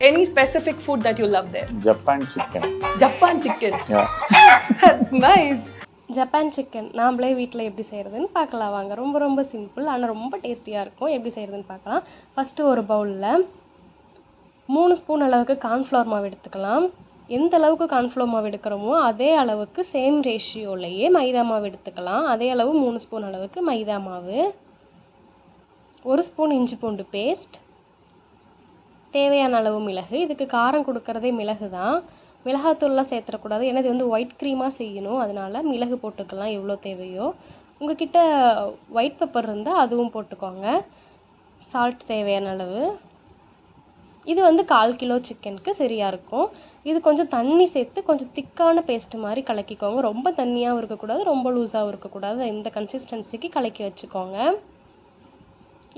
Any specific food that you love there? Japan chicken. Japan chicken. Yeah. That's nice. Japan chicken நாம்ளே வீட்டில் எப்படி செய்கிறதுன்னு பார்க்கலாம் வாங்க. ரொம்ப ரொம்ப சிம்பிள், ஆனால் ரொம்ப டேஸ்டியாக இருக்கும். எப்படி செய்கிறதுன்னு பார்க்கலாம். ஃபஸ்ட்டு ஒரு பவுலில் 3 ஸ்பூன் அளவுக்கு கார்ன்ஃப்ளவர் மாவு எடுத்துக்கலாம். எந்த அளவுக்கு கார்ன்ஃப்ளவர் மாவு எடுக்கிறோமோ அதே அளவுக்கு சேம் ரேஷியோலையே மைதா மாவு எடுத்துக்கலாம். அதே அளவு 3 ஸ்பூன் அளவுக்கு மைதா மாவு, 1 ஸ்பூன் இஞ்சி பூண்டு பேஸ்ட், தேவையான அளவு மிளகு. இதுக்கு காரம் கொடுக்கறதே மிளகு தான், மிளகாத்தூள்லாம் சேர்த்துடக்கூடாது. ஏன்னா இது வந்து ஒயிட் க்ரீமாக செய்யணும், அதனால் மிளகு போட்டுக்கலாம் எவ்வளோ தேவையோ. உங்கள்கிட்ட ஒயிட் பெப்பர் இருந்தால் அதுவும் போட்டுக்கோங்க. சால்ட் தேவையான அளவு. இது வந்து 1/4 கிலோ சிக்கனுக்கு சரியாக இருக்கும். இது கொஞ்சம் தண்ணி சேர்த்து கொஞ்சம் திக்கான பேஸ்ட்டு மாதிரி கலக்கிக்கோங்க. ரொம்ப தண்ணியாகவும் இருக்கக்கூடாது, ரொம்ப லூஸாகவும் இருக்கக்கூடாது. இந்த கன்சிஸ்டன்சிக்கு கலக்கி வச்சுக்கோங்க.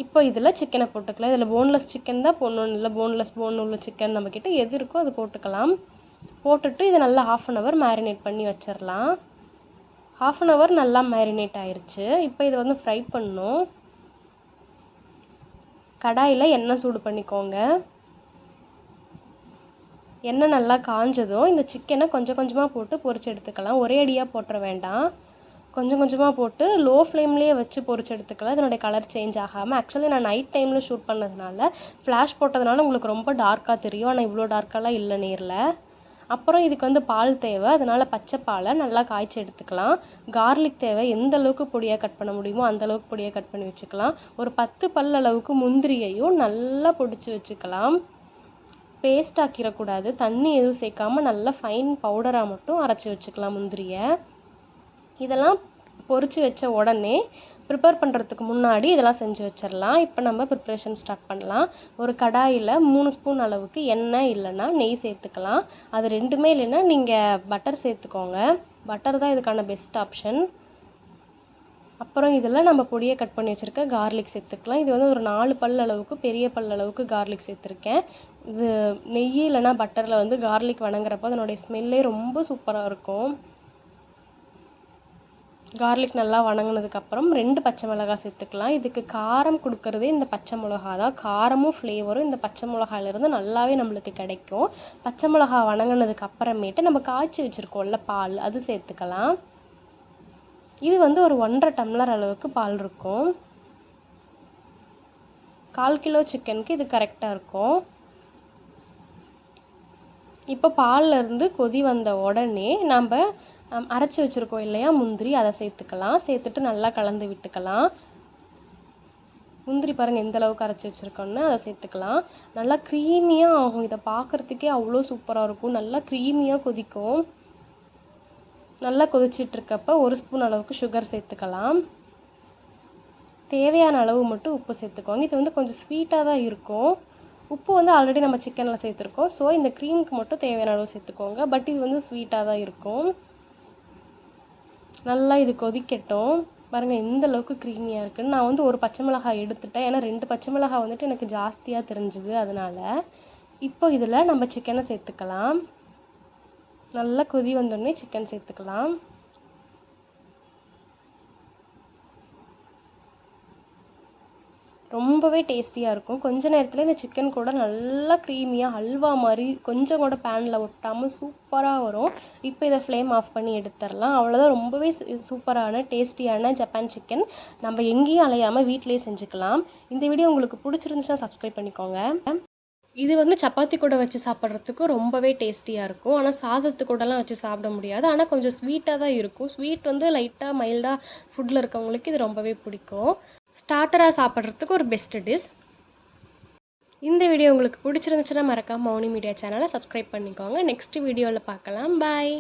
இப்போ இதில் சிக்கனை போட்டுக்கலாம். இதில் போன்லெஸ் சிக்கன் தான் போடணும், இல்லை போன்லெஸ் போன் உள்ள சிக்கன் நம்மக்கிட்ட எது இருக்கோ அது போட்டுக்கலாம். போட்டுட்டு இதை நல்லா 1/2 அன் ஹவர் மேரினேட் பண்ணி வச்சிடலாம். 1/2 அன் ஹவர் நல்லா மேரினேட் ஆயிடுச்சு. இப்போ இதை வந்து ஃப்ரை பண்ணணும். கடாயில் எண்ணெய் சூடு பண்ணிக்கோங்க. எண்ணெய் நல்லா காஞ்சதும் இந்த சிக்கனை கொஞ்சம் கொஞ்சமாக போட்டு பொரிச்சு எடுத்துக்கலாம். ஒரே அடியாக போட்டுற வேண்டாம், கொஞ்சம் கொஞ்சமாக போட்டு லோ ஃப்ளேம்லேயே வச்சு பொரிச்சு எடுத்துக்கலாம். இதனுடைய கலர் சேஞ்ச் ஆகாமல். ஆக்சுவலி நான் நைட் டைமில் ஷூட் பண்ணதுனால ஃப்ளாஷ் போட்டதுனால உங்களுக்கு ரொம்ப டார்க்காக தெரியும், ஆனால் இவ்வளோ டார்க்காலாம் இல்லை நேரில். அப்புறம் இதுக்கு வந்து பால் தேவை, அதனால் பச்சை பாலை நல்லா காய்ச்சி எடுத்துக்கலாம். கார்லிக் தேவை, எந்த அளவுக்கு பொடியாக கட் பண்ண முடியுமோ அந்தளவுக்கு பொடியாக கட் பண்ணி வச்சுக்கலாம். ஒரு 10 பல் அளவுக்கு முந்திரியையும் நல்லா பொடிச்சு வச்சுக்கலாம். பேஸ்ட் ஆக்கிடக்கூடாது, தண்ணி எதுவும் சேர்க்காமல் நல்லா ஃபைன் பவுடராக மட்டும் அரைச்சி வச்சுக்கலாம் முந்திரியை. இதெல்லாம் பொரிச்சு வச்ச உடனே ப்ரிப்பேர் பண்ணுறதுக்கு முன்னாடி இதெல்லாம் செஞ்சு வச்சிடலாம். இப்போ நம்ம ப்ரிப்ரேஷன் ஸ்டார்ட் பண்ணலாம். ஒரு கடாயில் 3 ஸ்பூன் அளவுக்கு எண்ணெய் இல்லைன்னா நெய் சேர்த்துக்கலாம். அது ரெண்டுமே இல்லைன்னா நீங்கள் பட்டர் சேர்த்துக்கோங்க. பட்டர் தான் இதுக்கான பெஸ்ட் ஆப்ஷன். அப்புறம் இதில் நம்ம பொடியை கட் பண்ணி வச்சுருக்க கார்லிக் சேர்த்துக்கலாம். இது வந்து ஒரு 4 பல் அளவுக்கு, பெரிய பல் அளவுக்கு கார்லிக் சேர்த்துருக்கேன். இது நெய் இல்லைன்னா பட்டரில் வந்து கார்லிக் வணங்குறப்போ அதனுடைய ஸ்மெல்லே ரொம்ப சூப்பராக இருக்கும். கார்லிக் நல்லா வணங்கினதுக்கப்புறம் 2 பச்சை மிளகாய் சேர்த்துக்கலாம். இதுக்கு காரம் கொடுக்கறதே இந்த பச்சை மிளகா தான். காரமும் ஃப்ளேவரும் இந்த பச்சை மிளகாயிலேருந்து நல்லாவே நம்மளுக்கு கிடைக்கும். பச்சை மிளகா வணங்கினதுக்கு அப்புறமேட்டு நம்ம காய்ச்சி வச்சுருக்கோம்ல பால், அது சேர்த்துக்கலாம். இது வந்து ஒரு 1.5 டம்ளர் அளவுக்கு பால் இருக்கும். 1/4 கிலோ சிக்கனுக்கு இது கரெக்டாக இருக்கும். இப்போ பால்லேருந்து கொதி வந்த உடனே நம்ம அரைச்சி வச்சுருக்கோம் இல்லையா முந்திரி, அதை சேர்த்துக்கலாம். சேர்த்துட்டு நல்லா கலந்து விட்டுக்கலாம். முந்திரி பாருங்கள் எந்த அளவுக்கு அரைச்சி வச்சுருக்கோன்னு, அதை சேர்த்துக்கலாம். நல்லா க்ரீமியாக ஆகும். இதை பார்க்குறதுக்கே அவ்வளோ சூப்பராக இருக்கும். நல்லா க்ரீமியாக கொதிக்கும். நல்லா கொதிச்சிட்ருக்கப்போ 1 ஸ்பூன் அளவுக்கு சுகர் சேர்த்துக்கலாம். தேவையான அளவு மட்டும் உப்பு சேர்த்துக்கோங்க. இது வந்து கொஞ்சம் ஸ்வீட்டாக தான் இருக்கும். உப்பு வந்து ஆல்ரெடி நம்ம சிக்கனில் சேர்த்துருக்கோம், ஸோ இந்த க்ரீமுக்கு மட்டும் தேவையான அளவு சேர்த்துக்கோங்க. பட் இது வந்து ஸ்வீட்டாக தான் இருக்கும். நல்லா இது கொதிக்கட்டும். பாருங்கள் எந்த அளவுக்கு க்ரீமியாக இருக்குன்னு. நான் வந்து ஒரு பச்சை மிளகாய் எடுத்துட்டேன், ஏன்னா 2 பச்சை மிளகாய் வந்துட்டு எனக்கு ஜாஸ்தியாக தெரிஞ்சுது, அதனால். இப்போ இதில் நம்ம சிக்கனை சேர்த்துக்கலாம். நல்லா கொதி வந்தோடனே சிக்கன் சேர்த்துக்கலாம். ரொம்பவே டேஸ்டியாக இருக்கும். கொஞ்ச நேரத்தில் இந்த சிக்கன் கூட நல்லா க்ரீமியாக ஹல்வா மாதிரி கொஞ்சம் கூட பேனில் ஒட்டாமல் சூப்பராக வரும். இப்போ இதை ஃப்ளேம் ஆஃப் பண்ணி எடுத்துடலாம். அவ்வளோதான். ரொம்பவே சூப்பரான டேஸ்டியான ஜப்பான் சிக்கன் நம்ம எங்கேயும் அலையாமல் வீட்டிலேயே செஞ்சுக்கலாம். இந்த வீடியோ உங்களுக்கு பிடிச்சிருந்துச்சுன்னா சப்ஸ்கிரைப் பண்ணிக்கோங்க. இது வந்து சப்பாத்தி கூட வச்சு சாப்பிட்றதுக்கு ரொம்பவே டேஸ்டியாக இருக்கும். ஆனால் சாதத்து கூடலாம் வச்சு சாப்பிட முடியாது. ஆனால் கொஞ்சம் ஸ்வீட்டாக தான் இருக்கும். ஸ்வீட் வந்து லைட்டாக மைல்டாக ஃபுட்டில் இருக்கவங்களுக்கு இது ரொம்பவே பிடிக்கும். ஸ்டார்டராக சாப்பிட்றதுக்கு ஒரு பெஸ்ட்டு டிஷ். இந்த வீடியோ உங்களுக்கு பிடிச்சிருந்துச்சுன்னா மறக்காம மௌனி மீடியா சேனலை சப்ஸ்கிரைப் பண்ணிக்கோங்க. நெக்ஸ்ட் வீடியோவில் பார்க்கலாம். பாய்.